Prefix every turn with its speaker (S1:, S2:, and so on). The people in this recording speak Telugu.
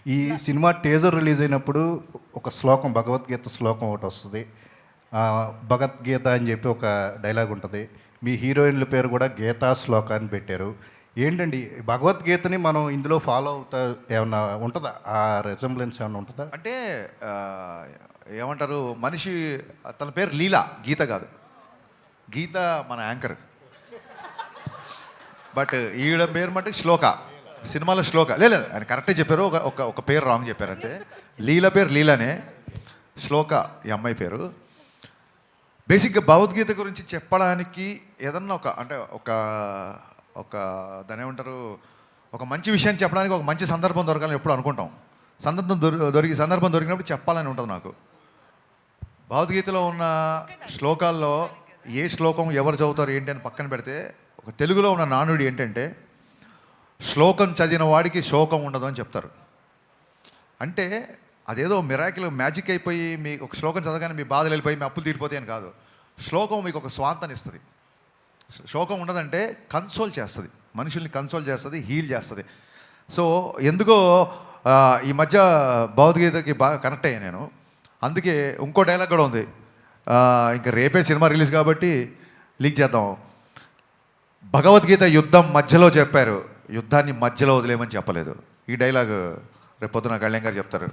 S1: ఈ సినిమా టీజర్ రిలీజ్ అయినప్పుడు ఒక శ్లోకం, భగవద్గీత శ్లోకం ఒకటి వస్తుంది. భగవద్గీత అని చెప్పి ఒక డైలాగ్ ఉంటుంది. మీ హీరోయిన్ల పేరు కూడా గీతా శ్లోక అని పెట్టారు. ఏంటండి భగవద్గీతని మనం ఇందులో ఫాలో అవుతా ఏమన్నా ఉంటుందా? ఆ రిజంబ్లెన్స్ ఏమన్నా ఉంటుందా?
S2: అంటే ఏమంటారు, మనిషి తన పేరు లీలా, గీత కాదు. గీత మన యాంకర్, బట్ ఈవిడ పేరు మటుకు శ్లోక. సినిమాలో శ్లోక లేదు, ఆయన కరెక్టే చెప్పారు. ఒక పేరు రాంగ్ చెప్పారు అంతే. లీల పేరు లీలానే, శ్లోక ఈ అమ్మాయి పేరు. బేసిక్గా భగవద్గీత గురించి చెప్పడానికి ఏదన్నా ఒక దాని ఏమంటారు, ఒక మంచి విషయాన్ని చెప్పడానికి ఒక మంచి సందర్భం దొరకాలని ఎప్పుడు అనుకుంటాం. సందర్భం దొరికినప్పుడు చెప్పాలని ఉంటుంది నాకు. భగవద్గీతలో ఉన్న శ్లోకాల్లో ఏ శ్లోకం ఎవరు చదువుతారు ఏంటి అని పక్కన పెడితే, ఒక తెలుగులో ఉన్న నానుడి ఏంటంటే, శ్లోకం చదివిన వాడికి శోకం ఉండదు అని చెప్తారు. అంటే అదేదో మిరాకిల్ మ్యాజిక్ అయిపోయి మీకు ఒక శ్లోకం చదవగానే మీ బాధలు వెళ్ళిపోయి మీ అప్పులు తీరిపోతాయి అని కాదు. శ్లోకం మీకు ఒక స్వాంతాన్ని ఇస్తుంది. శోకం ఉండదంటే కన్సోల్ చేస్తుంది, మనుషుల్ని కన్సోల్ చేస్తుంది, హీల్ చేస్తుంది. సో ఎందుకో ఈ మధ్య భగవద్గీతకి బాగా కనెక్ట్ అయ్యాను నేను. అందుకే ఇంకో డైలాగ్ కూడా ఉంది. ఇంకా రేపే సినిమా రిలీజ్ కాబట్టి లీక్ చేద్దాం. భగవద్గీత యుద్ధం మధ్యలో చెప్పారు, యుద్ధాన్ని మధ్యలో వదిలేయమని చెప్పలేదు. ఈ డైలాగ్ రేపు పొద్దున కళ్యాణ్ గారు చెప్తారు.